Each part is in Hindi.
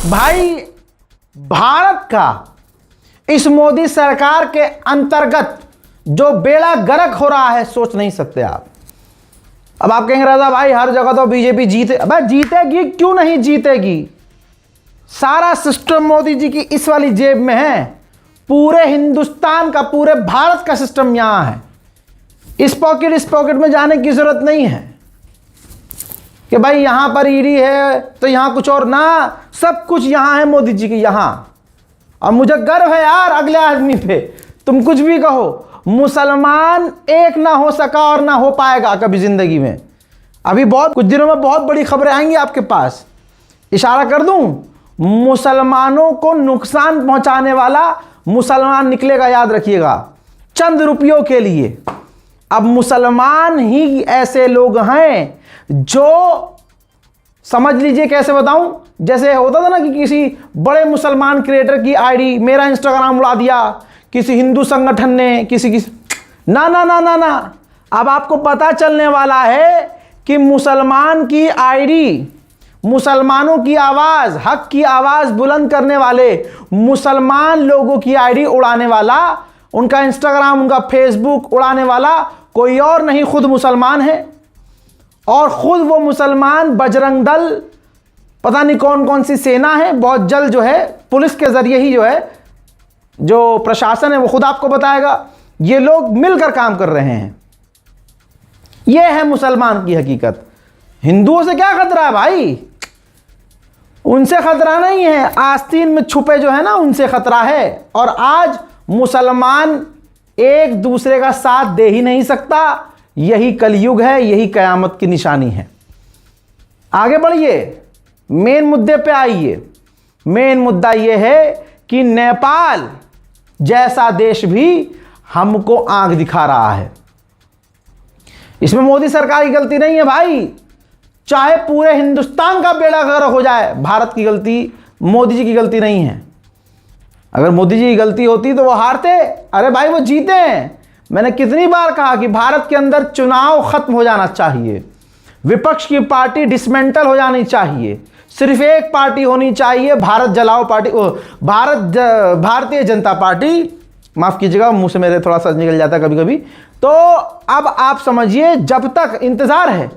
भाई भारत का इस मोदी सरकार के अंतर्गत जो बेड़ा गर्क हो रहा है सोच नहीं सकते आप। अब आप कहेंगे राजा भाई हर जगह तो बीजेपी जीते, अबे जीतेगी क्यों नहीं जीतेगी। सारा सिस्टम मोदी जी की इस वाली जेब में है। पूरे हिंदुस्तान का, पूरे भारत का सिस्टम यहां है। इस पॉकेट में जाने की जरूरत नहीं है कि भाई यहां पर ईडी है तो यहां कुछ और ना, सब कुछ यहां है मोदी जी की यहां। और मुझे गर्व है यार अगले आदमी पे, तुम कुछ भी कहो, मुसलमान एक ना हो सका और ना हो पाएगा कभी जिंदगी में। अभी बहुत कुछ दिनों में बहुत बड़ी खबरें आएंगी आपके पास। इशारा कर दूं, मुसलमानों को नुकसान पहुंचाने वाला मुसलमान निकलेगा, याद रखिएगा, चंद रुपयों के लिए। अब मुसलमान ही ऐसे लोग हैं जो, समझ लीजिए कैसे बताऊं, जैसे होता था ना कि किसी बड़े मुसलमान क्रिएटर की आईडी, मेरा इंस्टाग्राम उड़ा दिया किसी हिंदू संगठन ने, किसी ना ना ना ना ना। अब आपको पता चलने वाला है कि मुसलमान की आईडी, मुसलमानों की आवाज, हक की आवाज बुलंद करने वाले मुसलमान लोगों की आईडी उड़ाने वाला, उनका इंस्टाग्राम, उनका फेसबुक उड़ाने वाला कोई और नहीं, खुद मुसलमान है। और खुद वो मुसलमान बजरंग दल, पता नहीं कौन कौन सी सेना है, बहुत जल्द जो है पुलिस के जरिए ही जो है, जो प्रशासन है वो खुद आपको बताएगा, ये लोग मिलकर काम कर रहे हैं। ये है मुसलमान की हकीकत। हिंदुओं से क्या खतरा है भाई, उनसे खतरा नहीं है, आस्तीन में छुपे जो है ना उनसे खतरा है। और आज मुसलमान एक दूसरे का साथ दे ही नहीं सकता। यही कलयुग है, यही कयामत की निशानी है। आगे बढ़िए, मेन मुद्दे पे आइए। मेन मुद्दा यह है कि नेपाल जैसा देश भी हमको आंख दिखा रहा है। इसमें मोदी सरकार की गलती नहीं है भाई, चाहे पूरे हिंदुस्तान का बेड़ा गर्क हो जाए, भारत की गलती, मोदी जी की गलती नहीं है। अगर मोदी जी की गलती होती तो वो हारते, अरे भाई वो जीते हैं। मैंने कितनी बार कहा कि भारत के अंदर चुनाव खत्म हो जाना चाहिए, विपक्ष की पार्टी डिसमेंटल हो जानी चाहिए, सिर्फ एक पार्टी होनी चाहिए, भारत जलाओ पार्टी, भारतीय जनता पार्टी। माफ कीजिएगा, मुंह से मेरे थोड़ा सा निकल जाता है कभी कभी। तो अब आप समझिए, जब तक इंतजार है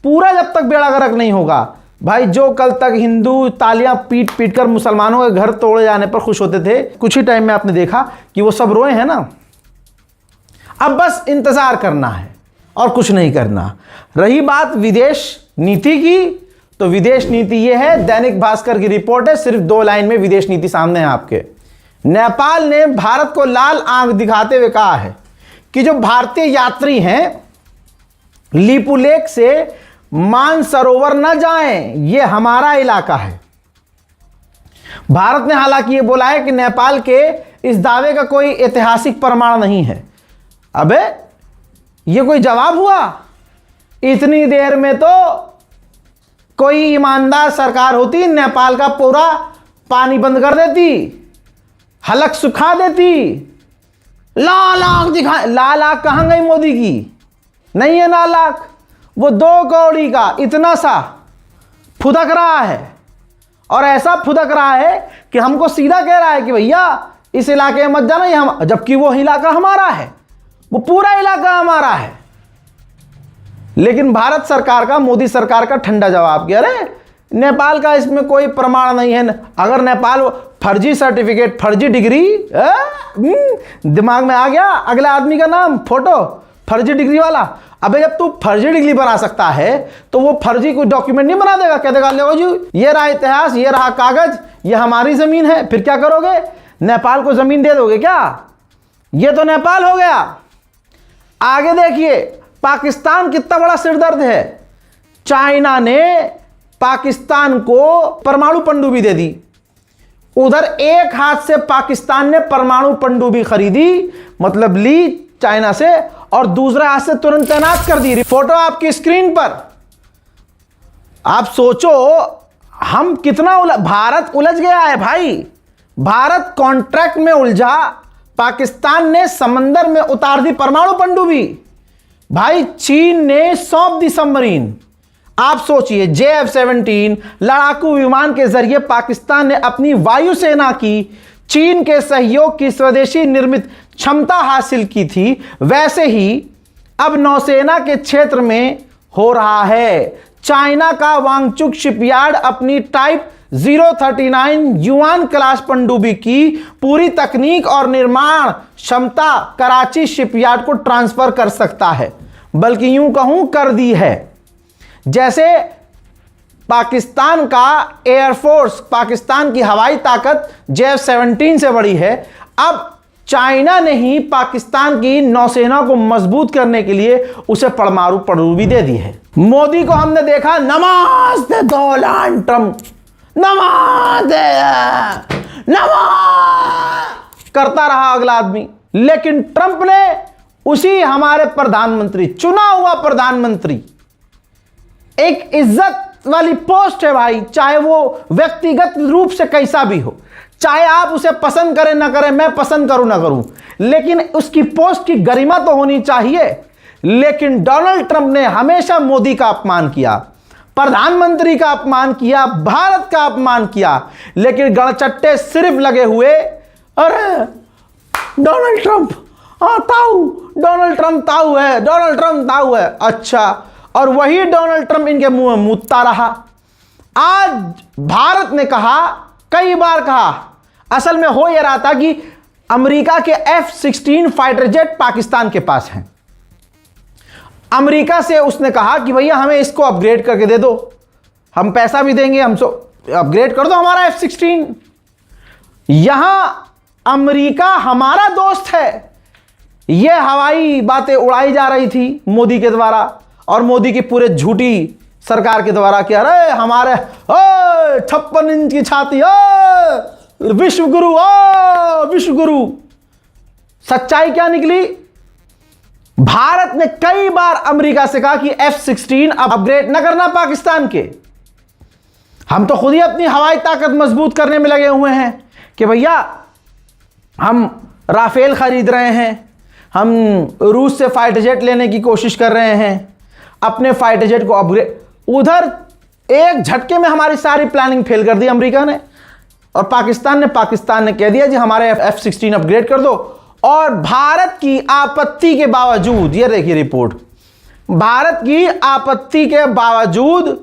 पूरा, जब तक बेड़ा गर्क नहीं होगा भाई। जो कल तक हिंदू तालियां पीट पीट कर मुसलमानों के घर तोड़े जाने पर खुश होते थे, कुछ ही टाइम में आपने देखा कि वो सब रोए हैं ना। अब बस इंतजार करना है और कुछ नहीं करना। रही बात विदेश नीति की, तो विदेश नीति यह है, दैनिक भास्कर की रिपोर्ट है, सिर्फ 2 लाइन में विदेश नीति सामने है आपके। नेपाल ने भारत को लाल आंख दिखाते हुए कहा है कि जो भारतीय यात्री हैं लिपुलेख से मानसरोवर न जाएं, यह हमारा इलाका है। भारत ने हालांकि यह बोला है कि नेपाल के इस दावे का कोई ऐतिहासिक प्रमाण नहीं है। अबे ये कोई जवाब हुआ? इतनी देर में तो कोई ईमानदार सरकार होती, नेपाल का पूरा पानी बंद कर देती, हलक सुखा देती। लाल आंख दिखा, लाल आंख कहां गई मोदी की? नहीं है लाल आंख, वो 2 कौड़ी का इतना सा फुदक रहा है, और ऐसा फुदक रहा है कि हमको सीधा कह रहा है कि भैया इस इलाके में मत जाना, ये हम, जबकि वो इलाका हमारा है, वो पूरा इलाका हमारा है। लेकिन भारत सरकार का, मोदी सरकार का ठंडा जवाब कि अरे नेपाल का इसमें कोई प्रमाण नहीं है। अगर नेपाल फर्जी सर्टिफिकेट, फर्जी डिग्री, दिमाग में आ गया अगले आदमी का नाम, फोटो, फर्जी डिग्री वाला। अबे जब तू फर्जी डिग्री बना सकता है तो वो फर्जी कोई डॉक्यूमेंट नहीं बना देगा? कह देगा लो जी ये रहा इतिहास, ये रहा कागज, ये हमारी जमीन है। फिर क्या करोगे? नेपाल को जमीन दे दोगे क्या? ये तो नेपाल हो गया। आगे देखिए, पाकिस्तान कितना बड़ा सिरदर्द है। चाइना ने पाकिस्तान को परमाणु पनडुब्बी दे दी। उधर एक हाथ से पाकिस्तान ने परमाणु पनडुब्बी खरीदी, मतलब ली चाइना से, और दूसरा हाथ से तुरंत तैनात कर दी। फोटो आपकी स्क्रीन पर। आप सोचो हम कितना भारत उलझ गया है भाई। भारत कॉन्ट्रैक्ट में उलझा, पाकिस्तान ने समंदर में उतार दी परमाणु पनडुब्बी। भाई चीन ने सौंप दी सबमरीन। आप सोचिए, JF-17 लड़ाकू विमान के जरिए पाकिस्तान ने अपनी वायुसेना की चीन के सहयोग की स्वदेशी निर्मित क्षमता हासिल की थी, वैसे ही अब नौसेना के क्षेत्र में हो रहा है। चाइना का वांगचुक शिपयार्ड अपनी टाइप 039 युआन क्लास पनडुब्बी की पूरी तकनीक और निर्माण क्षमता कराची शिपयार्ड को ट्रांसफर कर सकता है, बल्कि यूं कहूं कर दी है। जैसे पाकिस्तान का एयरफोर्स, पाकिस्तान की हवाई ताकत JF-17 से बड़ी है, अब चाइना ने ही पाकिस्तान की नौसेना को मजबूत करने के लिए उसे परमाणु पनडुब्बी दे दी है। मोदी को हमने देखा नमस्ते डोनाल्ड ट्रंप, नमस्ते नमस्ते करता रहा अगला आदमी, लेकिन ट्रंप ने उसी हमारे प्रधानमंत्री, चुना हुआ प्रधानमंत्री, एक इज्जत वाली पोस्ट है भाई, चाहे वो व्यक्तिगत रूप से कैसा भी हो, चाहे आप उसे पसंद करें ना करें, मैं पसंद करूं ना करूं, लेकिन उसकी पोस्ट की गरिमा तो होनी चाहिए। लेकिन डोनाल्ड ट्रंप ने हमेशा मोदी का अपमान किया, प्रधानमंत्री का अपमान किया, भारत का अपमान किया, लेकिन गड़चट्टे सिर्फ लगे हुए, अरे डोनाल्ड ट्रंप ताऊ, डोनाल्ड ट्रंप ताऊ है, डोनाल्ड ट्रंप ताऊ है। अच्छा, और वही डोनाल्ड ट्रंप इनके मुंह में मुतता रहा। आज भारत ने कहा, कई बार कहा, असल में हो यह रहा था कि अमेरिका के F-16 फाइटर जेट पाकिस्तान के पास हैं। अमेरिका से उसने कहा कि भैया हमें इसको अपग्रेड करके दे दो, हम पैसा भी देंगे, हमसे अपग्रेड कर दो हमारा F-16। यहां अमेरिका हमारा दोस्त है, यह हवाई बातें उड़ाई जा रही थी मोदी के द्वारा और मोदी की पूरे झूठी सरकार के द्वारा कि अरे हमारे 56 इंच की छाती, विश्व गुरु, विश्व गुरु। सच्चाई क्या निकली? भारत ने कई बार अमेरिका से कहा कि F-16 अब अपग्रेड न करना पाकिस्तान के। हम तो खुद ही अपनी हवाई ताकत मजबूत करने में लगे हुए हैं कि भैया हम राफेल खरीद रहे हैं, हम रूस से फाइटर जेट लेने की कोशिश कर रहे हैं, अपने फाइटर जेट को अपग्रेड। उधर एक झटके में हमारी सारी प्लानिंग फेल कर दी अमेरिका ने, और पाकिस्तान ने कह दिया जी हमारे F-16 अपग्रेड कर दो। और भारत की आपत्ति के बावजूद, ये देखिए रिपोर्ट, भारत की आपत्ति के बावजूद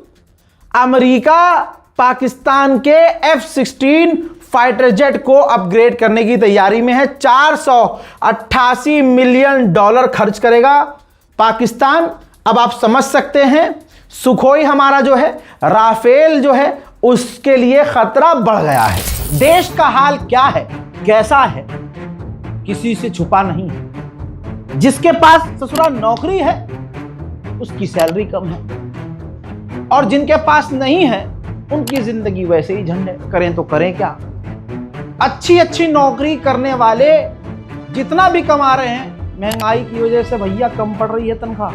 अमेरिका पाकिस्तान के F-16 फाइटर जेट को अपग्रेड करने की तैयारी में है। $488 मिलियन खर्च करेगा पाकिस्तान। अब आप समझ सकते हैं सुखोई हमारा जो है, राफेल जो है, उसके लिए खतरा बढ़ गया है। देश का हाल क्या है, कैसा है, किसी से छुपा नहीं है। जिसके पास ससुराल नौकरी है उसकी सैलरी कम है, और जिनके पास नहीं है उनकी जिंदगी वैसे ही झंड है। करें तो करें क्या? अच्छी नौकरी करने वाले जितना भी कमा रहे हैं, महंगाई की वजह से भैया कम पड़ रही है तनख्वाह,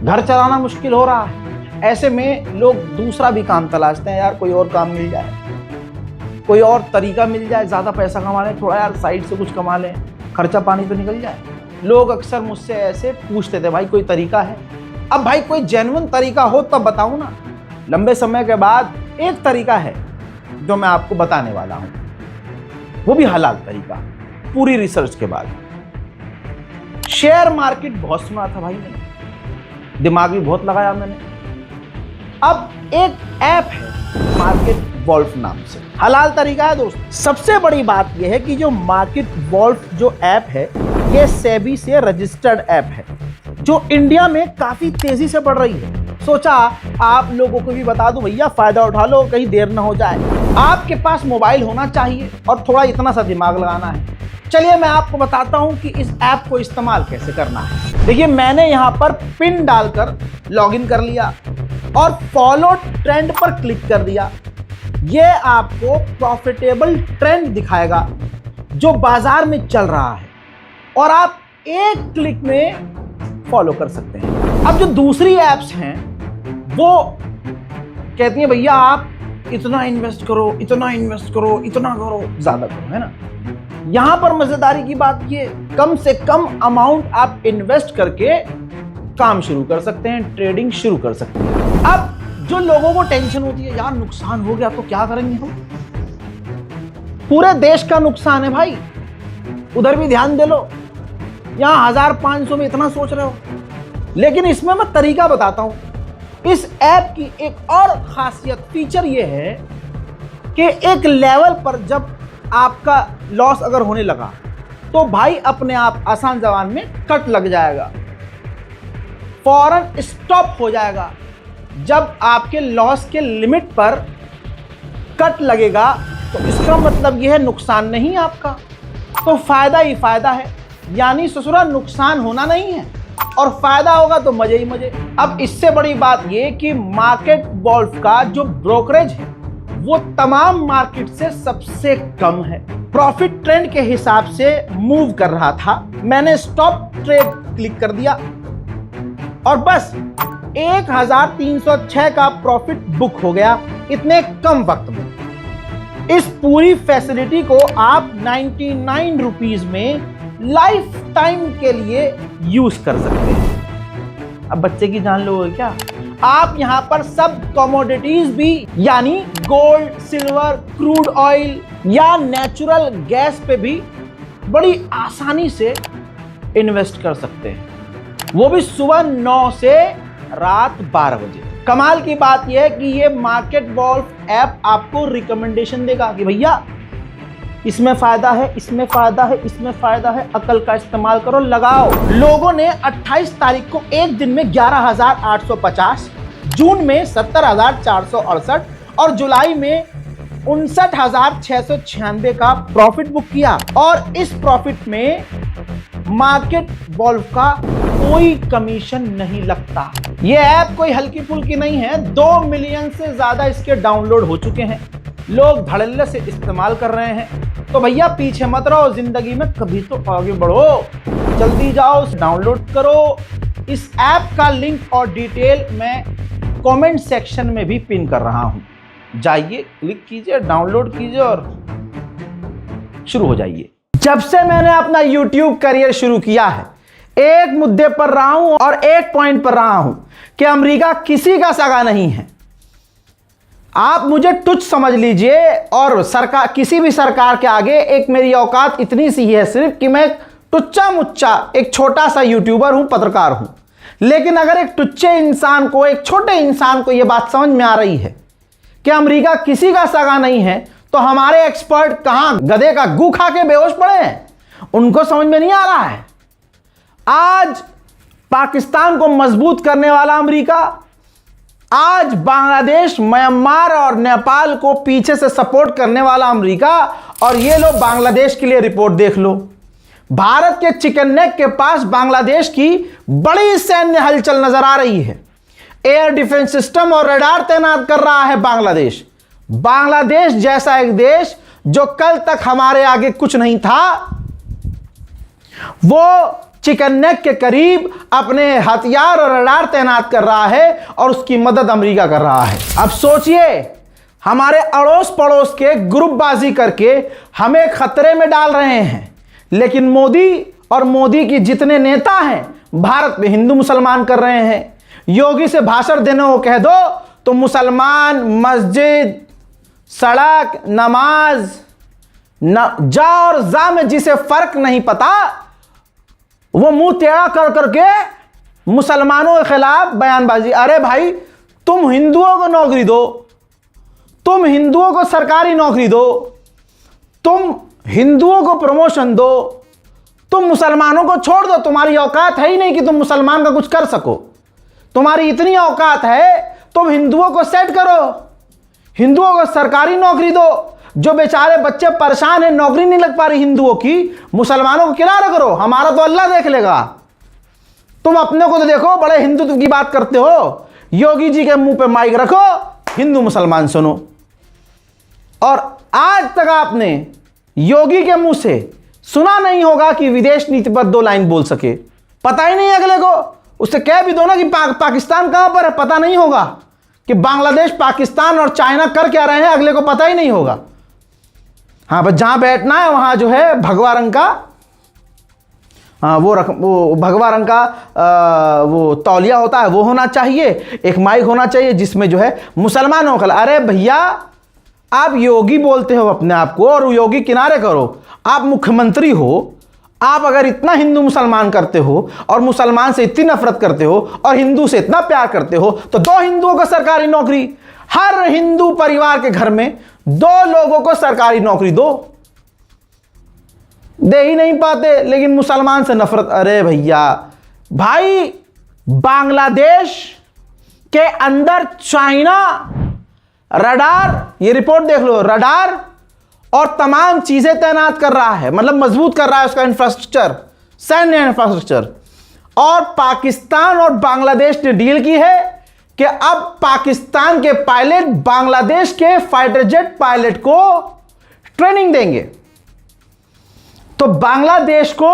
घर चलाना मुश्किल हो रहा है। ऐसे में लोग दूसरा भी काम तलाशते हैं, यार कोई और काम मिल जाए, कोई और तरीका मिल जाए, ज़्यादा पैसा कमा लें, थोड़ा यार साइड से कुछ कमा लें, खर्चा पानी तो निकल जाए। लोग अक्सर मुझसे ऐसे पूछते थे, भाई कोई तरीका है? अब भाई कोई जेन्युइन तरीका हो तब बताऊं ना। लंबे समय के बाद एक तरीका है जो मैं आपको बताने वाला हूं, वो भी हलाल तरीका, पूरी रिसर्च के बाद। शेयर मार्केट बहुत सुना था भाई मैंने, दिमाग भी बहुत लगाया मैंने। अब एक ऐप है मार्केट वॉल्फ नाम से, हलाल तरीका है दोस्त। सबसे बड़ी बात यह है कि जो मार्केट वॉल्फ जो ऐप है, ये सेबी से रजिस्टर्ड ऐप है, जो इंडिया में काफी तेजी से बढ़ रही है। सोचा आप लोगों को भी बता दूं, भैया फायदा उठा लो, कहीं देर ना हो जाए। आपके पास मोबाइल होना चाहिए और थोड़ा इतना सा दिमाग लगाना है। चलिए मैं आपको बताता हूं कि इस ऐप को इस्तेमाल कैसे करना है। देखिए मैंने यहां पर पिन डालकर लॉगिन कर लिया और फॉलो ट्रेंड पर क्लिक कर दिया। ये आपको प्रॉफिटेबल ट्रेंड दिखाएगा जो बाजार में चल रहा है, और आप एक क्लिक में फॉलो कर सकते हैं। अब जो दूसरी एप्स हैं वो कहती हैं भैया आप इतना इन्वेस्ट करो, इतना इन्वेस्ट करो, इतना करो, ज्यादा करो, है ना। यहां पर मजेदारी की बात ये, कम से कम अमाउंट आप इन्वेस्ट करके काम शुरू कर सकते हैं, ट्रेडिंग शुरू कर सकते हैं। अब जो लोगों को टेंशन होती है, यार नुकसान हो गया तो क्या करेंगे हम, पूरे देश का नुकसान है भाई, उधर भी ध्यान दे लो। यहां 1500 में इतना सोच रहे हो, लेकिन इसमें मैं तरीका बताता हूं। इस ऐप की एक और खासियत फीचर ये है कि एक लेवल पर जब आपका लॉस अगर होने लगा तो भाई अपने आप आसान जबान में कट लग जाएगा, फौरन स्टॉप हो जाएगा। जब आपके लॉस के लिमिट पर कट लगेगा तो इसका मतलब यह है नुकसान नहीं आपका, तो फायदा ही फायदा है। यानी ससुरा नुकसान होना नहीं है और फायदा होगा तो मजे ही मजे। अब इससे बड़ी बात यह कि मार्केट वॉल्फ का जो ब्रोकरेज है वो तमाम मार्केट से सबसे कम है। प्रॉफिट ट्रेंड के हिसाब से मूव कर रहा था, मैंने स्टॉप ट्रेड क्लिक कर दिया और बस 1306 का प्रॉफिट बुक हो गया इतने कम वक्त में। इस पूरी फैसिलिटी को आप 99 रुपीज में लाइफ टाइम के लिए यूज कर सकते हैं। अब बच्चे की जान लोगे क्या, आप यहां पर सब कमोडिटीज भी यानी गोल्ड, सिल्वर, क्रूड ऑयल या नेचुरल गैस पे भी बड़ी आसानी से इन्वेस्ट कर सकते हैं, वो भी सुबह 9 से रात 12 बजे। कमाल की बात यह है कि ये मार्केट वॉल्फ ऐप आपको रिकमेंडेशन देगा कि भैया इसमें फायदा है, इसमें फायदा है, इसमें फायदा है, अकल का इस्तेमाल करो, लगाओ। लोगों ने 28 तारीख को एक दिन में 11,850, जून में 70,468 और जुलाई में 59,696 का प्रॉफिट बुक किया। और इस प्रॉफिट में मार्केट वॉल्फ का कोई कमीशन नहीं लगता। ये ऐप कोई हल्की फुल्की नहीं है, 2 मिलियन से ज्यादा इसके डाउनलोड हो चुके हैं, लोग धड़ल्ले से इस्तेमाल कर रहे हैं। तो भैया पीछे मत रहो, जिंदगी में कभी तो आगे बढ़ो, जल्दी जाओ डाउनलोड करो। इस ऐप का लिंक और डिटेल मैं कमेंट सेक्शन में भी पिन कर रहा हूं, जाइए क्लिक कीजिए, डाउनलोड कीजिए और शुरू हो जाइए। जब से मैंने अपना YouTube करियर शुरू किया है, एक मुद्दे पर रहा हूं और एक पॉइंट पर रहा हूं कि अमेरिका किसी का सगा नहीं है। आप मुझे तुच्छ समझ लीजिए और सरकार, किसी भी सरकार के आगे एक मेरी औकात इतनी सी है सिर्फ कि मैं टुच्चा मुच्चा एक छोटा सा यूट्यूबर हूं, पत्रकार हूं। लेकिन अगर एक टुच्चे इंसान को, एक छोटे इंसान को यह बात समझ में आ रही है कि अमेरिका किसी का सगा नहीं है, तो हमारे एक्सपर्ट कहां गधे का गू खा के बेहोश पड़े हैं, उनको समझ में नहीं आ रहा है। आज पाकिस्तान को मजबूत करने वाला अमेरिका, आज बांग्लादेश, म्यांमार और नेपाल को पीछे से सपोर्ट करने वाला अमेरिका, और ये लो बांग्लादेश के लिए रिपोर्ट देख लो। भारत के चिकन नेक के पास बांग्लादेश की बड़ी सैन्य हलचल नजर आ रही है। एयर डिफेंस सिस्टम और रडार तैनात कर रहा है बांग्लादेश। बांग्लादेश जैसा एक देश जो कल तक हमारे आगे कुछ नहीं था, वो चिकन नेक के करीब अपने हथियार और रडार तैनात कर रहा है और उसकी मदद अमेरिका कर रहा है। अब सोचिए, हमारे अड़ोस पड़ोस के ग्रुपबाजी करके हमें खतरे में डाल रहे हैं, लेकिन मोदी और मोदी की जितने नेता हैं भारत में हिंदू मुसलमान कर रहे हैं। योगी से भाषण देने को कह दो तो मुसलमान, मस्जिद, सड़क, नमाज, जा और जा में जिसे फर्क नहीं पता, वो मुंह टेढ़ा कर करके मुसलमानों के खिलाफ बयानबाजी। अरे भाई, तुम हिंदुओं को नौकरी दो, तुम हिंदुओं को सरकारी नौकरी दो, तुम हिंदुओं को प्रमोशन दो, तुम मुसलमानों को छोड़ दो। तुम्हारी औकात है ही नहीं कि तुम मुसलमान का कुछ कर सको। तुम्हारी इतनी औकात है, तुम हिंदुओं को सेट करो, हिंदुओं को सरकारी नौकरी दो। जो बेचारे बच्चे परेशान हैं, नौकरी नहीं लग पा रही हिंदुओं की, मुसलमानों को किनारा करो, हमारा तो अल्लाह देख लेगा। तुम अपने को तो देखो, बड़े हिंदुत्व की बात करते हो। योगी जी के मुंह पे माइक रखो, हिंदू मुसलमान सुनो। और आज तक आपने योगी के मुंह से सुना नहीं होगा कि विदेश नीति पर 2 लाइन बोल सके। पता ही नहीं अगले को, उससे कह भी दो ना कि पाकिस्तान कहां पर है, पता नहीं होगा कि बांग्लादेश, पाकिस्तान और चाइना कर क्या रहे हैं, अगले को पता ही नहीं होगा। हाँ, बस जहां बैठना है वहां जो है भगवा रंग का वो भगवा रंग का वो तौलिया होता है वो होना चाहिए, एक माइक होना चाहिए जिसमें जो है मुसलमानों का। अरे भैया, आप योगी बोलते हो अपने आप को, और योगी किनारे करो, आप मुख्यमंत्री हो। आप अगर इतना हिंदू मुसलमान करते हो और मुसलमान से इतनी नफरत करते हो और हिंदू से इतना प्यार करते हो, तो 2 हिंदुओं को सरकारी नौकरी, हर हिंदू परिवार के घर में 2 लोगों को सरकारी नौकरी दे ही नहीं पाते, लेकिन मुसलमान से नफरत। अरे भैया भाई, बांग्लादेश के अंदर चाइना रडार, ये रिपोर्ट देख लो, रडार और तमाम चीजें तैनात कर रहा है, मतलब मजबूत कर रहा है उसका इंफ्रास्ट्रक्चर, सैन्य इंफ्रास्ट्रक्चर। और पाकिस्तान और बांग्लादेश ने डील की है कि अब पाकिस्तान के पायलट बांग्लादेश के फाइटर जेट पायलट को ट्रेनिंग देंगे। तो बांग्लादेश को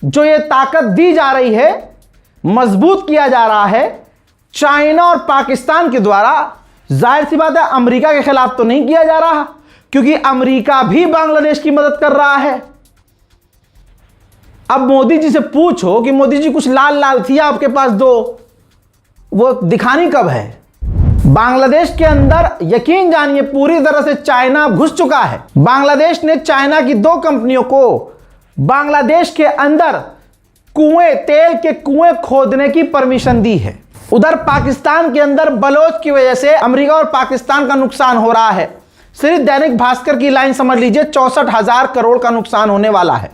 जो ये ताकत दी जा रही है, मजबूत किया जा रहा है चाइना और पाकिस्तान के द्वारा। जाहिर सी बात है, अमेरिका के खिलाफ तो नहीं किया जा रहा, क्योंकि अमेरिका भी बांग्लादेश की मदद कर रहा है। अब मोदी जी से पूछो कि मोदी जी कुछ लाल लाल थी आपके पास 2, वो दिखानी कब है? बांग्लादेश के अंदर यकीन जानिए पूरी तरह से चाइना घुस चुका है। बांग्लादेश ने चाइना की 2 कंपनियों को बांग्लादेश के अंदर कुएं, तेल के कुएं खोदने की परमिशन दी है। उधर पाकिस्तान के अंदर बलोच की वजह से अमेरिका और पाकिस्तान का नुकसान हो रहा है। सिर्फ दैनिक भास्कर की लाइन समझ लीजिए, 64,000 करोड़ का नुकसान होने वाला है।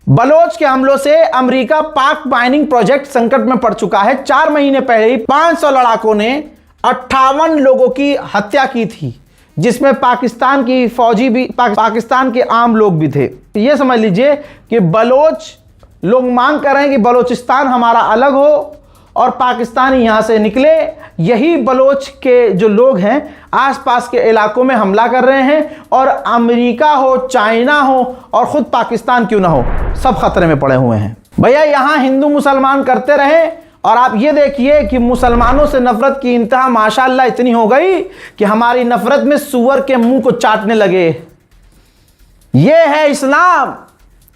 बलोच के हमलों से अमेरिका पाक माइनिंग प्रोजेक्ट संकट में पड़ चुका है। 4 महीने पहले ही 500 लड़ाकों ने 58 लोगों की हत्या की थी, जिसमें पाकिस्तान की फौजी भी, पाकिस्तान के आम लोग भी थे। यह समझ लीजिए कि बलोच लोग मांग कर रहे हैं कि बलोचिस्तान हमारा अलग हो और पाकिस्तानी यहां से निकले। यही बलोच के जो लोग हैं आसपास के इलाकों में हमला कर रहे हैं, और अमेरिका हो, चाइना हो और खुद पाकिस्तान क्यों ना हो, सब खतरे में पड़े हुए हैं। भैया यहां हिंदू मुसलमान करते रहे, और आप ये देखिए कि मुसलमानों से नफरत की इंतहा माशाअल्लाह इतनी हो गई कि हमारी नफरत में सूअर के मुंह को चाटने लगे। ये है इस्लाम,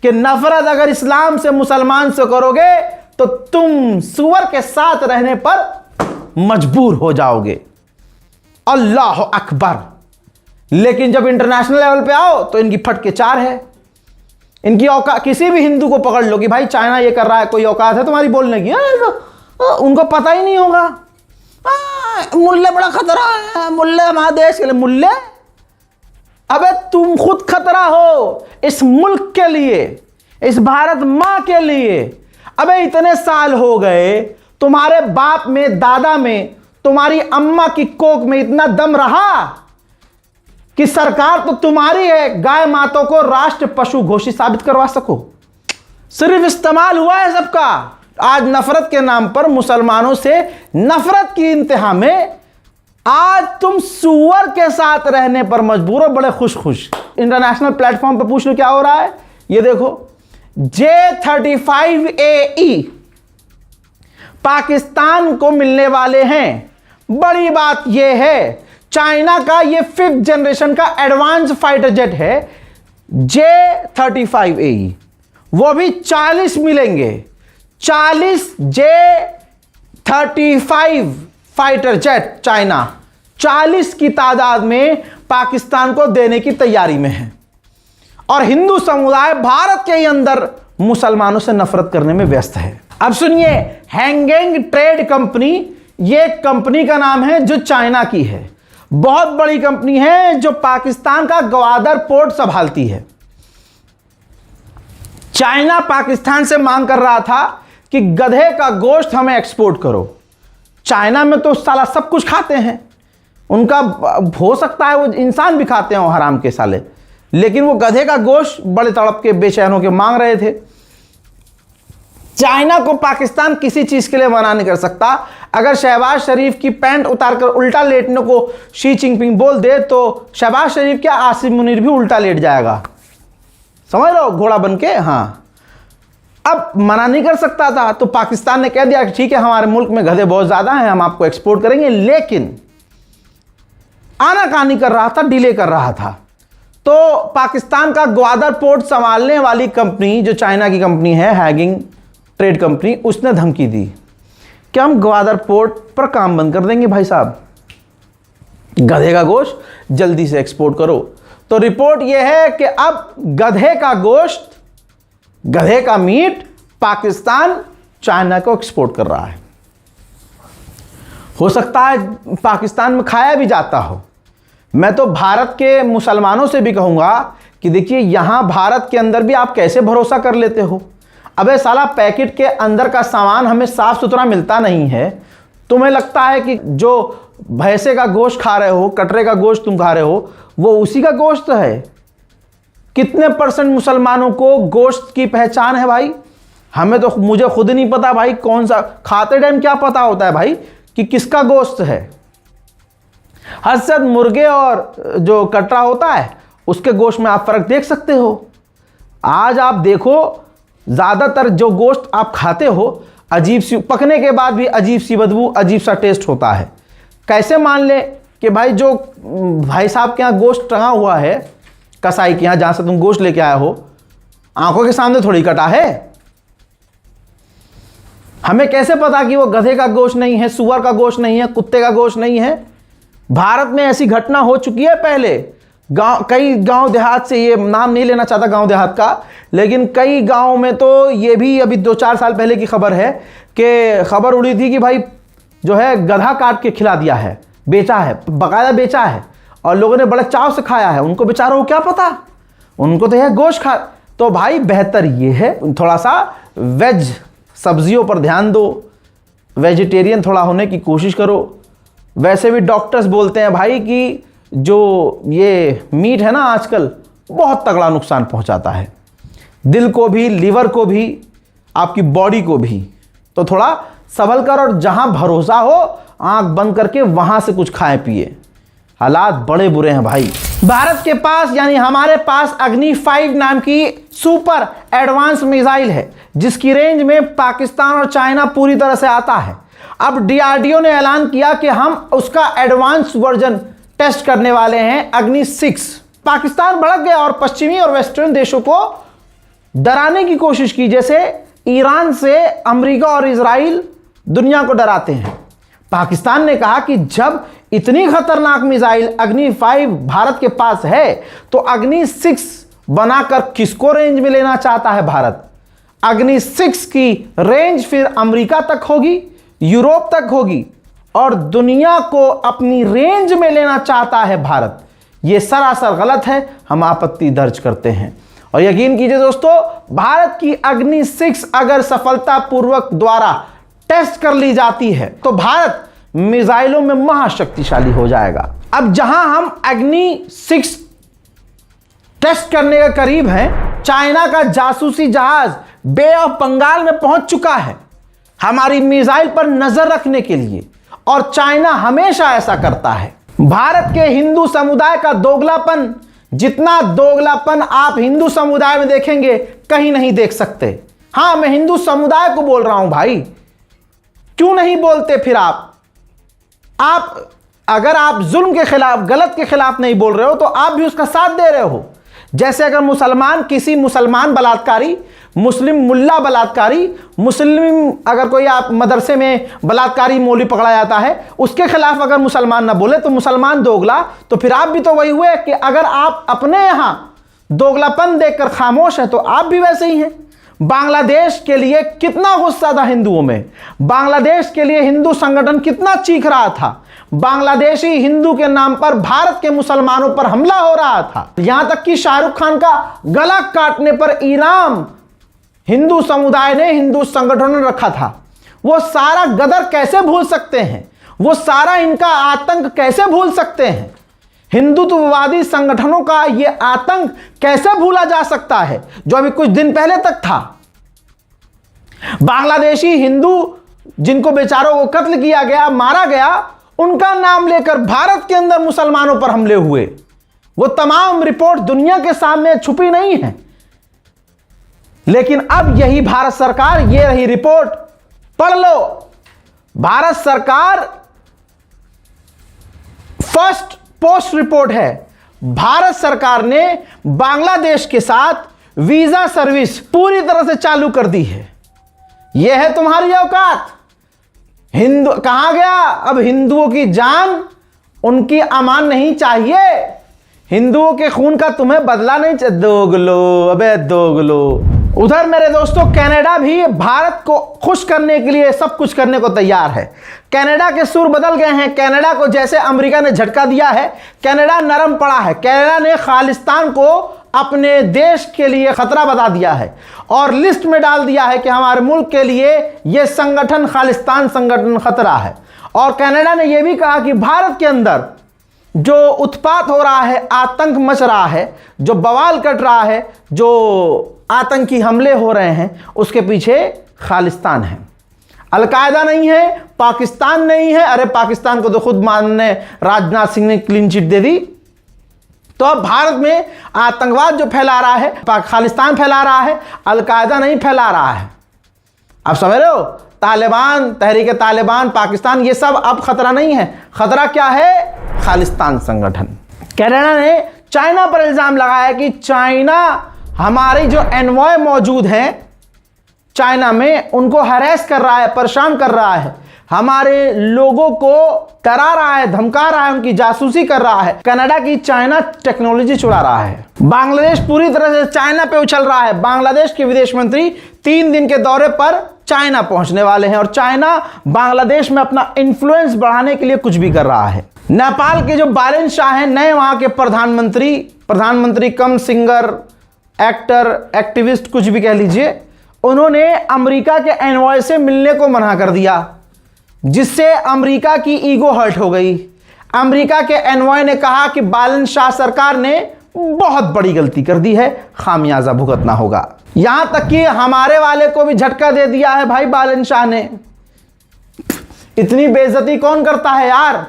कि नफरत अगर इस्लाम से, मुसलमान से करोगे तो तुम सूअर के साथ रहने पर मजबूर हो जाओगे। अल्लाह अकबर। लेकिन जब इंटरनेशनल लेवल पे आओ तो इनकी फटके 4 है। इनकी औकात, किसी भी हिंदू को पकड़ लो कि भाई चाइना ये कर रहा है, कोई औकात है तुम्हारी बोलने की? उनको पता ही नहीं होगा। मुल्ले बड़ा खतरा है, मुल्ले हमारे देश के लिए। मुल्ले, अबे तुम खुद खतरा हो इस मुल्क के लिए, इस भारत मां के लिए। अबे इतने साल हो गए, तुम्हारे बाप में, दादा में, तुम्हारी अम्मा की कोख में इतना दम रहा कि सरकार तो तुम्हारी है, गाय मातों को राष्ट्र पशु घोषित साबित करवा सको। सिर्फ इस्तेमाल हुआ है सबका। आज नफरत के नाम पर मुसलमानों से नफरत की इंतहा में आज तुम सूअर के साथ रहने पर मजबूर हो। बड़े खुश खुश इंटरनेशनल प्लेटफॉर्म पर पूछ लो क्या हो रहा है। ये देखो, J-35AE पाकिस्तान को मिलने वाले हैं। बड़ी बात यह है, चाइना का ये 5th जनरेशन का एडवांस फाइटर जेट है J-35AE, वो भी 40 मिलेंगे। 40 J-35 फाइटर जेट चाइना 40 की तादाद में पाकिस्तान को देने की तैयारी में है। और हिंदू समुदाय भारत के ही अंदर मुसलमानों से नफरत करने में व्यस्त है। अब सुनिए, हैंगेंग ट्रेड कंपनी, ये कंपनी का नाम है जो चाइना की है। बहुत बड़ी कंपनी है जो पाकिस्तान का ग्वादर पोर्ट संभालती है। चाइना पाकिस्तान से मांग कर रहा था कि गधे का गोश्त हमें एक्सपोर्ट करो। चाइना में तो साला सब कुछ खाते हैं, उनका हो सकता है वो इंसान भी खाते हो हराम के साले, लेकिन वो गधे का गोश्त बड़े तड़प के बेचैन होकर मांग रहे थे। चाइना को पाकिस्तान किसी चीज के लिए मना नहीं कर सकता। अगर शहबाज शरीफ की पैंट उतारकर उल्टा लेटने को शी जिनपिंग बोल दे तो शहबाज शरीफ क्या, आसिम मुनीर भी उल्टा लेट जाएगा। समझ रहे हो, घोड़ा बन के। हाँ, अब मना नहीं कर सकता था तो पाकिस्तान ने कह दिया कि ठीक है, हमारे मुल्क में गधे बहुत ज्यादा हैं, हम आपको एक्सपोर्ट करेंगे। लेकिन आनाकानी कर रहा था, डिले कर रहा था। तो पाकिस्तान का ग्वादर पोर्ट संभालने वाली कंपनी जो चाइना की कंपनी है, हैगिंग ट्रेड कंपनी, उसने धमकी दी कि हम ग्वादर पोर्ट पर काम बंद कर देंगे भाई साहब, गधे का गोश्त जल्दी से एक्सपोर्ट करो। तो रिपोर्ट यह है कि अब गधे का गोश्त, गधे का मीट पाकिस्तान चाइना को एक्सपोर्ट कर रहा है। हो सकता है पाकिस्तान में खाया भी जाता हो। मैं तो भारत के मुसलमानों से भी कहूंगा कि देखिए, यहां भारत के अंदर भी आप कैसे भरोसा कर लेते हो। अबे साला, पैकेट के अंदर का सामान हमें साफ सुथरा मिलता नहीं है, तुम्हें लगता है कि जो भैंसे का गोश्त खा रहे हो, कटरे का गोश्त तुम खा रहे हो, वो उसी का गोश्त है? कितने % मुसलमानों को गोश्त की पहचान है भाई? हमें तो, मुझे खुद नहीं पता भाई, कौन सा खाते टाइम क्या पता होता है भाई कि किसका गोश्त है। हसद मुर्गे और जो कटरा होता है उसके गोश्त में आप फर्क देख सकते हो। आज आप देखो, ज्यादातर जो गोश्त आप खाते हो, अजीब सी, पकने के बाद भी अजीब सी बदबू, अजीब सा टेस्ट होता है। कैसे मान ले कि भाई जो भाई साहब के यहाँ गोश्त टंगा हुआ है, कसाई के यहाँ, जहां से तुम गोश्त लेके आए हो, आंखों के सामने थोड़ी कटा है। हमें कैसे पता कि वो गधे का गोश्त नहीं है, सुअर का गोश्त नहीं है, कुत्ते का गोश्त नहीं है? भारत में ऐसी घटना हो चुकी है पहले। कई गांव देहात से, ये नाम नहीं लेना चाहता गांव देहात का, लेकिन कई गांव में तो ये भी अभी 2-4 साल पहले की खबर है कि खबर उड़ी थी कि भाई जो है गधा काट के खिला दिया है, बेचा है, बाकायदा बेचा है, और लोगों ने बड़े चाव से खाया है। उनको बेचारों को क्या पता, उनको तो यह गोश्त खा। तो भाई बेहतर ये है थोड़ा सा वेज सब्जियों पर ध्यान दो, वेजिटेरियन थोड़ा होने की कोशिश करो। वैसे भी डॉक्टर्स बोलते हैं भाई कि जो ये मीट है ना आजकल, बहुत तगड़ा नुकसान पहुंचाता है, दिल को भी, लीवर को भी, आपकी बॉडी को भी। तो थोड़ा संभल कर, और जहां भरोसा हो आंख बंद करके वहां से कुछ खाएं पिए। हालात बड़े बुरे हैं भाई। भारत के पास, यानी हमारे पास, अग्नि 5 नाम की सुपर एडवांस मिसाइल है, जिसकी रेंज में पाकिस्तान और चाइना पूरी तरह से आता है। अब डीआरडीओ ने ऐलान किया कि हम उसका एडवांस वर्जन टेस्ट करने वाले हैं, अग्नि 6। पाकिस्तान भड़क गया और पश्चिमी और वेस्टर्न देशों को डराने की कोशिश की, जैसे ईरान से अमेरिका और इजराइल दुनिया को डराते हैं। पाकिस्तान ने कहा कि जब इतनी खतरनाक मिसाइल अग्नि 5 भारत के पास है, तो अग्नि 6 बनाकर किसको रेंज में लेना चाहता है भारत? अग्नि 6 की रेंज फिर अमेरिका तक होगी, यूरोप तक होगी, और दुनिया को अपनी रेंज में लेना चाहता है भारत। यह सरासर गलत है, हम आपत्ति दर्ज करते हैं। और यकीन कीजिए दोस्तों, भारत की अग्नि 6 अगर सफलतापूर्वक द्वारा टेस्ट कर ली जाती है तो भारत मिसाइलों में महाशक्तिशाली हो जाएगा। अब जहां हम अग्नि 6 टेस्ट करने के करीब हैं, चाइना का जासूसी जहाज बे ऑफ बंगाल में पहुंच चुका है हमारी मिसाइल पर नजर रखने के लिए, और चाइना हमेशा ऐसा करता है। भारत के हिंदू समुदाय का दोगलापन, जितना दोगलापन आप हिंदू समुदाय में देखेंगे कहीं नहीं देख सकते। हां, मैं हिंदू समुदाय को बोल रहा हूं भाई, क्यों नहीं बोलते फिर आप अगर आप जुल्म के खिलाफ, गलत के खिलाफ नहीं बोल रहे हो, तो आप भी उसका साथ दे रहे हो। जैसे अगर मुसलमान, किसी मुसलमान बलात्कारी, मुस्लिम मुल्ला बलात्कारी, मुस्लिम अगर कोई आप मदरसे में बलात्कारी मौलवी पकड़ा जाता है, उसके खिलाफ अगर मुसलमान ना बोले तो मुसलमान दोगला, तो फिर आप भी तो वही हुए कि अगर आप अपने यहां दोगलापन देखकर खामोश है तो आप भी वैसे ही हैं। बांग्लादेश के लिए कितना गुस्सा था हिंदुओं में, बांग्लादेश के लिए हिंदू संगठन कितना चीख रहा था, बांग्लादेशी हिंदू के नाम पर भारत के मुसलमानों पर हमला हो रहा था। यहां तक कि शाहरुख खान का गला काटने पर इनाम हिंदू समुदाय ने, हिंदू संगठनों ने रखा था। वो सारा गदर कैसे भूल सकते हैं, वो सारा इनका आतंक कैसे भूल सकते हैं? हिंदुत्ववादी संगठनों का यह आतंक कैसे भूला जा सकता है, जो अभी कुछ दिन पहले तक था? बांग्लादेशी हिंदू जिनको बेचारों को कत्ल किया गया, मारा गया, उनका नाम लेकर भारत के अंदर मुसलमानों पर हमले हुए। वो तमाम रिपोर्ट दुनिया के सामने छुपी नहीं है। लेकिन अब यही भारत सरकार, ये रही रिपोर्ट, पढ़ लो। भारत सरकार फर्स्ट पोस्ट रिपोर्ट है, भारत सरकार ने बांग्लादेश के साथ वीजा सर्विस पूरी तरह से चालू कर दी है। यह है तुम्हारी औकात। हिंदू कहां गया? अब हिंदुओं की जान, उनकी अमान नहीं चाहिए। हिंदुओं के खून का तुम्हें बदला नहीं चाहिए। दोगलो, अबे दोगलो। उधर मेरे दोस्तों कनाडा भी भारत को खुश करने के लिए सब कुछ करने को तैयार है। कनाडा के सुर बदल गए हैं। कनाडा को जैसे अमेरिका ने झटका दिया है, कनाडा नरम पड़ा है। कनाडा ने खालिस्तान को अपने देश के लिए खतरा बता दिया है और लिस्ट में डाल दिया है कि हमारे मुल्क के लिए यह संगठन, खालिस्तान संगठन खतरा है। और कनाडा ने यह भी कहा कि भारत के अंदर जो उत्पात हो रहा है, आतंक मच रहा है, जो बवाल कट रहा है, जो आतंकी हमले हो रहे हैं, उसके पीछे खालिस्तान है, अलकायदा नहीं है, पाकिस्तान नहीं है। अरे पाकिस्तान को तो खुद मानने राजनाथ सिंह ने क्लीन चिट दे दी। तो अब भारत में आतंकवाद जो फैला रहा है, खालिस्तान फैला रहा है, अलकायदा नहीं फैला रहा है। आप समझ रहे हो? तालिबान, तहरीक तालिबान, पाकिस्तान, ये सब अब खतरा नहीं है। खतरा क्या है? खालिस्तान संगठन। कनाडा ने चाइना पर इल्जाम लगाया कि चाइना हमारी जो एनवॉय मौजूद हैं चाइना में, उनको हरेस कर रहा है, परेशान कर रहा है, हमारे लोगों को डरा रहा है, धमका रहा है, उनकी जासूसी कर रहा है। कनाडा की चाइना टेक्नोलॉजी चुरा रहा है। बांग्लादेश पूरी तरह से चाइना पे उछल रहा है। बांग्लादेश के विदेश मंत्री 3 दिन के दौरे पर चाइना पहुंचने वाले हैं और चाइना बांग्लादेश में अपना इन्फ्लुएंस बढ़ाने के लिए कुछ भी कर रहा है। नेपाल के जो बालेन शाह हैं, नए वहां के प्रधानमंत्री कम सिंगर, एक्टर, एक्टिविस्ट, कुछ भी कह लीजिए, उन्होंने अमेरिका के एनवॉय से मिलने को मना कर दिया, जिससे अमेरिका की ईगो हर्ट हो गई। अमेरिका के एनवॉय ने कहा कि बालन शाह सरकार ने बहुत बड़ी गलती कर दी है, खामियाजा भुगतना होगा। यहां तक कि हमारे वाले को भी झटका दे दिया है भाई बालन शाह ने। इतनी बेइज्जती कौन करता है यार?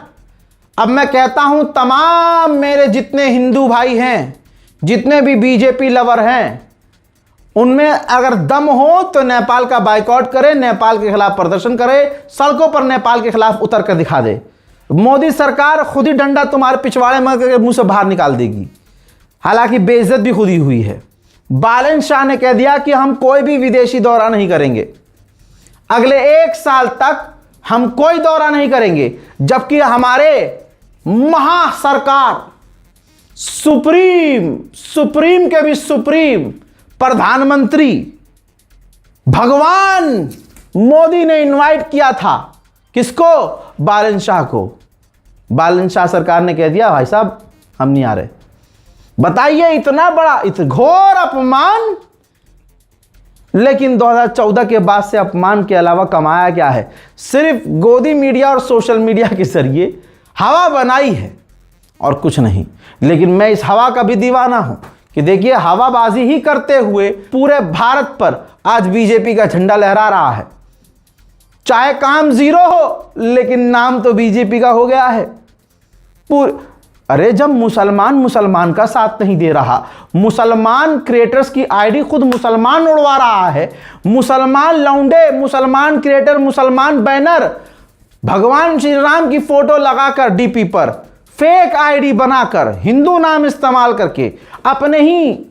अब मैं कहता हूं तमाम मेरे जितने हिंदू भाई हैं, जितने भी बीजेपी लवर हैं, उनमें अगर दम हो तो नेपाल का बाइकआउट करे, नेपाल के खिलाफ प्रदर्शन करे, सड़कों पर नेपाल के खिलाफ उतर कर दिखा दे। मोदी सरकार खुद ही डंडा तुम्हारे पिछवाड़े में मुंह से बाहर निकाल देगी। हालांकि बेइज्जत भी खुद ही हुई है। बालन शाह ने कह दिया कि हम कोई भी विदेशी दौरा नहीं करेंगे, अगले 1 साल तक हम कोई दौरा नहीं करेंगे, जबकि हमारे महा सरकार, सुप्रीम के भी सुप्रीम प्रधानमंत्री भगवान मोदी ने इनवाइट किया था। किसको? बालन शाह को। बालन शाह सरकार ने कह दिया भाई साहब हम नहीं आ रहे। बताइए, इतना बड़ा, इतना घोर अपमान। लेकिन 2014 के बाद से अपमान के अलावा कमाया क्या है? सिर्फ गोदी मीडिया और सोशल मीडिया के जरिए हवा बनाई है और कुछ नहीं। लेकिन मैं इस हवा का भी दीवाना हूं कि देखिए, हवाबाजी ही करते हुए पूरे भारत पर आज बीजेपी का झंडा लहरा रहा है। चाहे काम जीरो हो, लेकिन नाम तो बीजेपी का हो गया है। अरे जब मुसलमान का साथ नहीं दे रहा, मुसलमान क्रिएटर्स की आईडी खुद मुसलमान उड़वा रहा है, मुसलमान लौंडे, मुसलमान क्रिएटर, मुसलमान बैनर, भगवान श्री राम की फोटो लगाकर डीपी पर फेक आईडी बनाकर हिंदू नाम इस्तेमाल करके अपने ही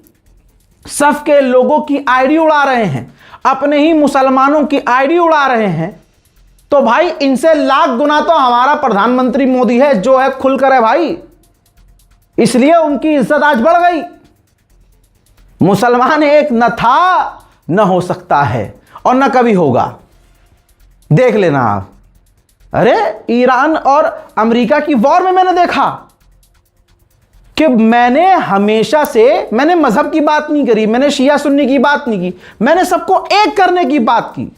सफ के लोगों की आईडी उड़ा रहे हैं, अपने ही मुसलमानों की आईडी उड़ा रहे हैं। तो भाई इनसे लाख गुना तो हमारा प्रधानमंत्री मोदी है, जो है खुलकर है भाई, इसलिए उनकी इज्जत आज बढ़ गई। मुसलमान एक न था, न हो सकता है और न कभी होगा। देख लेना आप। अरे ईरान और अमेरिका की वॉर में मैंने देखा कि मैंने हमेशा से, मैंने मजहब की बात नहीं करी, मैंने शिया सुन्नी की बात नहीं की, मैंने सबको एक करने की बात की।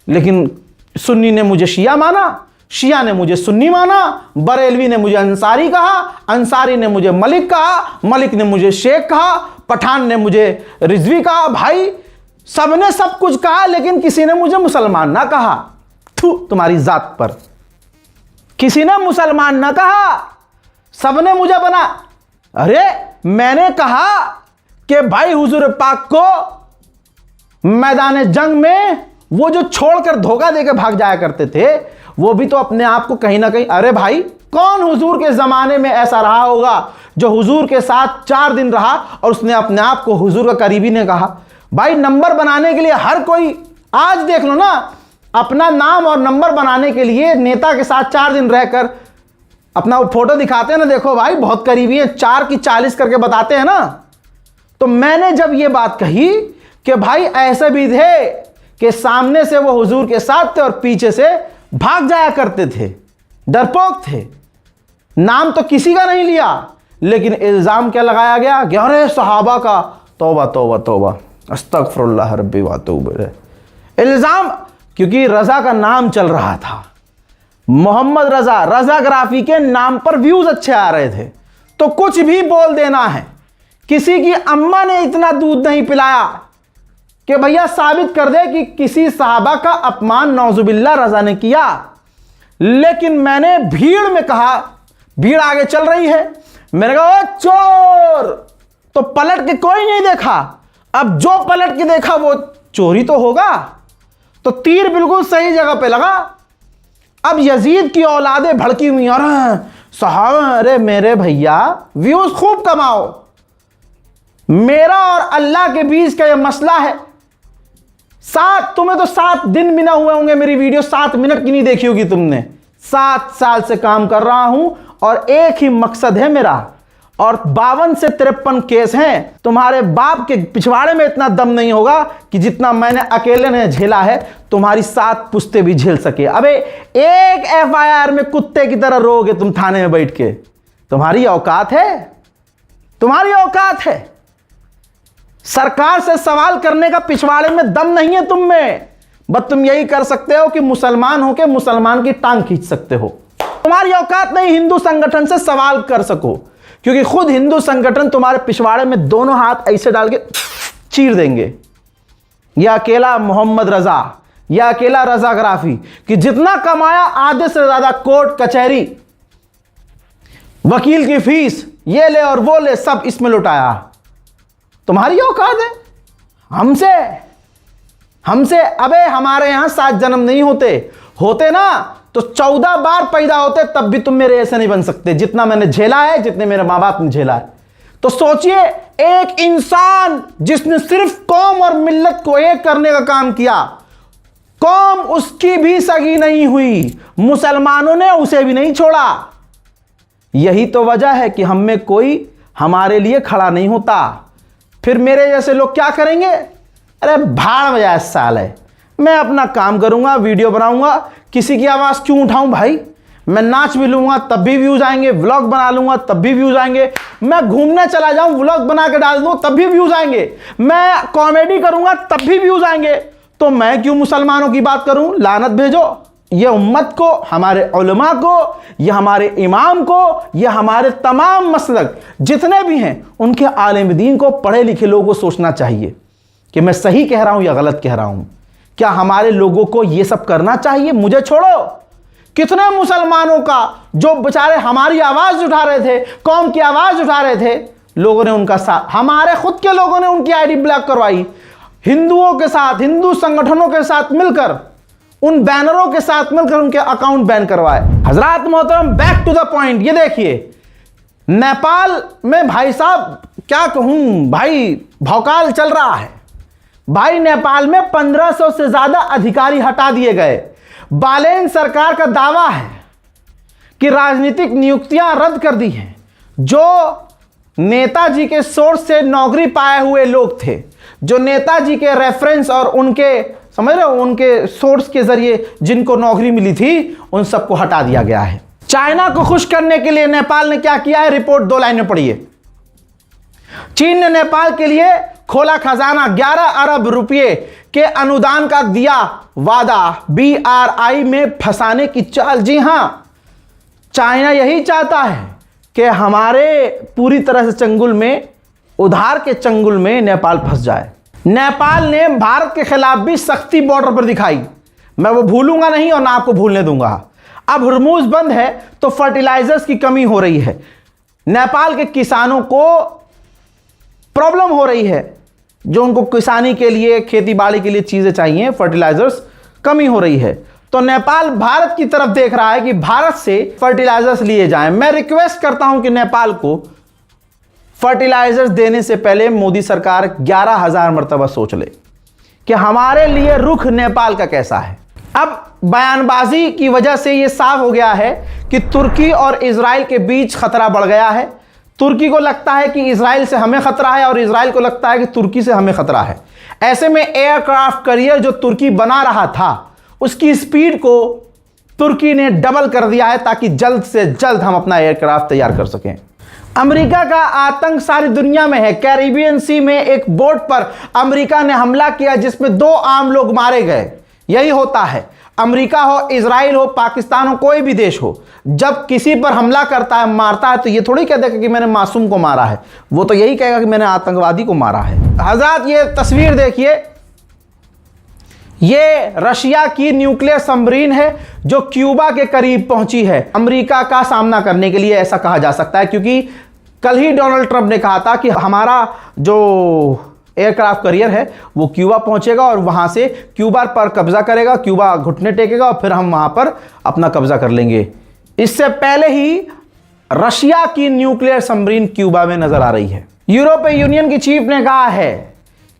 लेकिन सुन्नी ने मुझे शिया माना, शिया ने मुझे सुन्नी माना, बरेलवी ने मुझे अंसारी कहा, अंसारी ने मुझे मलिक कहा, मलिक ने मुझे शेख कहा, पठान ने मुझे रिजवी कहा। भाई सबने सब कुछ कहा, लेकिन किसी ने मुझे मुसलमान ना कहा। तुम्हारी जात पर किसी ने मुसलमान ना कहा, सबने मुझे बना। अरे मैंने कहा कि भाई हुजूर पाक को मैदान जंग में वो जो छोड़कर धोखा देकर भाग जाया करते थे, वो भी तो अपने आप को कहीं ना कहीं, अरे भाई कौन हुजूर के ज़माने में ऐसा रहा होगा जो हुजूर के साथ 4 दिन रहा और उसने अपने आप को हुजूर का करीबी ने कहा। भाई नंबर बनाने के लिए हर कोई, आज देख लो ना, अपना नाम और नंबर बनाने के लिए नेता के साथ 4 दिन रहकर अपना वो फोटो दिखाते हैं ना, देखो भाई बहुत करीबी है, 4 की 40 करके बताते हैं ना। तो मैंने जब ये बात कही कि भाई ऐसे भी थे कि सामने से वो हुजूर के साथ थे और पीछे से भाग जाया करते थे, डरपोक थे, नाम तो किसी का नहीं लिया, लेकिन इल्जाम क्या लगाया गया कि अरे सहाबा का, तौबा तौबा तौबा अस्तगफिरुल्लाह रब्बी व अतूबु इलैह। इल्जाम, क्योंकि रजा का नाम चल रहा था, मोहम्मद रजा, रजाग्राफी के नाम पर व्यूज अच्छे आ रहे थे, तो कुछ भी बोल देना है। किसी की अम्मा ने इतना दूध नहीं पिलाया कि भैया साबित कर दे कि किसी सहाबा का अपमान नौजुबिल्ला रजा ने किया, लेकिन मैंने भीड़ में कहा, भीड़ आगे चल रही है, मैंने कहा ओ चोर, तो पलट के कोई नहीं देखा। अब जो पलट के देखा वो चोरी तो होगा, तो तीर बिल्कुल सही जगह पे लगा। अब यजीद की औलादें भड़की हुई, अरे सहाबा, अरे मेरे भैया व्यूज खूब कमाओ, मेरा और अल्लाह के बीच का यह मसला है। तुम्हें तो 7 दिन भी ना हुए होंगे मेरी वीडियो 7 मिनट की नहीं देखी होगी तुमने। 7 साल से काम कर रहा हूं और एक ही मकसद है मेरा, और 52 से 53 केस हैं। तुम्हारे बाप के पिछवाड़े में इतना दम नहीं होगा कि जितना मैंने अकेले ने झेला है, तुम्हारी 7 पुश्ते भी झेल सके। अबे एक FIR में कुत्ते की तरह रोगे तुम थाने में बैठ के, तुम्हारी औकात है? तुम्हारी औकात है? सरकार से सवाल करने का पिछवाड़े में दम नहीं है तुम में। बस तुम यही कर सकते हो कि मुसलमान हो के मुसलमान की टांग खींच सकते हो। तुम्हारी औकात नहीं हिंदू संगठन से सवाल कर सको, क्योंकि खुद हिंदू संगठन तुम्हारे पिछवाड़े में दोनों हाथ ऐसे डाल के चीर देंगे। यह अकेला मोहम्मद रजा, यह अकेला रजाग्राफी कि जितना कमाया आधे से ज्यादा कोर्ट कचहरी, वकील की फीस, ये ले और वो ले, सब इसमें लुटाया। तुम्हारी औकात है हमसे? अबे हमारे यहां 7 जन्म नहीं होते ना तो 14 बार पैदा होते, तब भी तुम मेरे ऐसे नहीं बन सकते जितना मैंने झेला है, जितने मेरे माँ बाप ने झेला है। तो सोचिए, एक इंसान जिसने सिर्फ कौम और मिल्लत को एक करने का काम किया, कौम उसकी भी सगी नहीं हुई, मुसलमानों ने उसे भी नहीं छोड़ा। यही तो वजह है कि हम में कोई हमारे लिए खड़ा नहीं होता। फिर मेरे जैसे लोग क्या करेंगे? अरे भाड़ में जाए साले, मैं अपना काम करूंगा, वीडियो बनाऊंगा, किसी की आवाज क्यों उठाऊं भाई? मैं नाच भी लूंगा तब भी व्यूज आएंगे, व्लॉग बना लूंगा तब भी व्यूज आएंगे, मैं घूमने चला जाऊं व्लॉग बना के डाल दूं तब भी व्यूज आएंगे, मैं कॉमेडी करूंगा तब भी व्यूज आएंगे। तो मैं क्यों मुसलमानों की बात करूं? लानत भेजो ये उम्मत को, हमारे उलमा को, यह हमारे इमाम को, यह हमारे तमाम मसलक जितने भी हैं उनके आलिम दीन को, पढ़े लिखे लोगों को सोचना चाहिए कि मैं सही कह रहा हूं या गलत कह रहा हूं। क्या हमारे लोगों को यह सब करना चाहिए? मुझे छोड़ो, कितने मुसलमानों का जो बेचारे हमारी आवाज उठा रहे थे, कौम की आवाज उठा रहे थे, लोगों ने उनका साथ, हमारे खुद के लोगों ने उनकी आईडी ब्लॉक करवाई, हिंदुओं के साथ, हिंदू संगठनों के साथ मिलकर, उन बैनरों के साथ मिलकर उनके अकाउंट बैन करवाए। हजरात मोहतरम, बैक टू द पॉइंट, ये देखिए नेपाल में भाई साहब क्या कहूं भाई, भौकाल चल रहा है भाई। नेपाल में 1500 से ज्यादा अधिकारी हटा दिए गए। बालेन सरकार का दावा है कि राजनीतिक नियुक्तियां रद्द कर दी हैं। जो नेताजी के सोर्स से नौकरी पाए हुए लोग थे, जो नेताजी के रेफरेंस और उनके, समझ रहे हो, उनके सोर्स के जरिए जिनको नौकरी मिली थी, उन सबको हटा दिया गया है। चाइना को खुश करने के लिए नेपाल ने क्या किया है? रिपोर्ट 2 लाइनें पढ़िए। चीन ने नेपाल के लिए खोला खजाना, 11 अरब रुपए के अनुदान का दिया वादा, BRI में फंसाने की चाल। जी हां, चाइना यही चाहता है कि हमारे पूरी तरह से चंगुल में, उधार के चंगुल में नेपाल फंस जाए। नेपाल ने भारत के खिलाफ भी सख्ती बॉर्डर पर दिखाई, मैं वो भूलूंगा नहीं और ना आपको भूलने दूंगा। अब हुर्मुज बंद है तो फर्टिलाइजर्स की कमी हो रही है, नेपाल के किसानों को प्रॉब्लम हो रही है, जो उनको किसानी के लिए, खेती बाड़ी के लिए चीजें चाहिए, फर्टिलाइजर्स कमी हो रही है। तो नेपाल भारत की तरफ देख रहा है कि भारत से फर्टिलाइजर्स लिए जाएं। मैं रिक्वेस्ट करता हूं कि नेपाल को फर्टिलाइजर्स देने से पहले मोदी सरकार 11,000 मर्तबा सोच ले कि हमारे लिए रुख नेपाल का कैसा है। अब बयानबाजी की वजह से यह साफ हो गया है कि तुर्की और इजराइल के बीच खतरा बढ़ गया है। तुर्की को लगता है कि इजराइल से हमें खतरा है और इजराइल को लगता है कि तुर्की से हमें खतरा है। ऐसे में एयरक्राफ्ट कैरियर जो तुर्की बना रहा था उसकी स्पीड को तुर्की ने डबल कर दिया है ताकि जल्द से जल्द हम अपना एयरक्राफ्ट तैयार कर सकें। अमेरिका का आतंक सारी दुनिया में है। कैरिबियन सी में एक बोट पर अमेरिका ने हमला किया जिसमें 2 आम लोग मारे गए। यही होता है, अमेरिका हो, इजराइल हो, पाकिस्तान हो, कोई भी देश हो, जब किसी पर हमला करता है, मारता है, तो ये थोड़ी कह देगा कि मैंने मासूम को मारा है, वो तो यही कहेगा कि मैंने आतंकवादी को मारा है। हजरत ये तस्वीर देखिए, ये रशिया की न्यूक्लियर सबमरीन है जो क्यूबा के करीब पहुंची है अमेरिका का सामना करने के लिए, ऐसा कहा जा सकता है, क्योंकि कल ही डोनाल्ड ट्रंप ने कहा था कि हमारा जो एयरक्राफ्ट कैरियर है वो क्यूबा पहुंचेगा और वहां से क्यूबा पर कब्जा करेगा, क्यूबा घुटने टेकेगा और फिर हम वहां पर अपना कब्जा कर लेंगे। इससे पहले ही रशिया की न्यूक्लियर सबमरीन क्यूबा में नजर आ रही है। यूरोपीय यूनियन की चीफ ने कहा है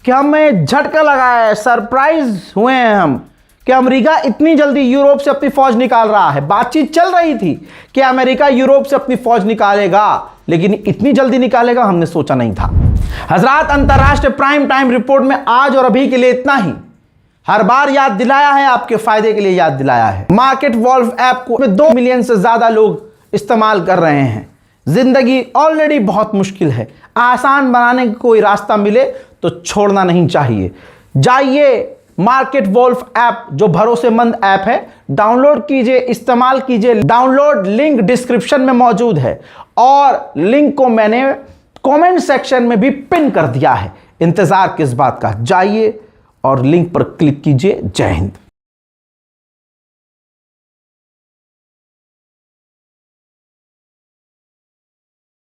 कि हमें झटका लगा है, सरप्राइज हुए हैं हम कि अमेरिका इतनी जल्दी यूरोप से अपनी फौज निकाल रहा है। बातचीत चल रही थी कि अमेरिका यूरोप से अपनी फौज निकालेगा, लेकिन इतनी जल्दी निकालेगा हमने सोचा नहीं था। हजरात, अंतरराष्ट्रीय प्राइम टाइम रिपोर्ट में आज और अभी के लिए इतना ही। हर बार याद दिलाया है, आपके फायदे के लिए याद दिलाया है। मार्केट वॉल्व ऐप को 2 मिलियन से ज्यादा लोग इस्तेमाल कर रहे हैं। जिंदगी ऑलरेडी बहुत मुश्किल है, आसान बनाने का कोई रास्ता मिले तो छोड़ना नहीं चाहिए। जाइए मार्केट वॉल्व ऐप जो भरोसेमंद ऐप है, डाउनलोड कीजिए, इस्तेमाल कीजिए। डाउनलोड लिंक डिस्क्रिप्शन में मौजूद है और लिंक को मैंने कमेंट सेक्शन में भी पिन कर दिया है। इंतजार किस बात का, जाइए और लिंक पर क्लिक कीजिए। जय हिंद।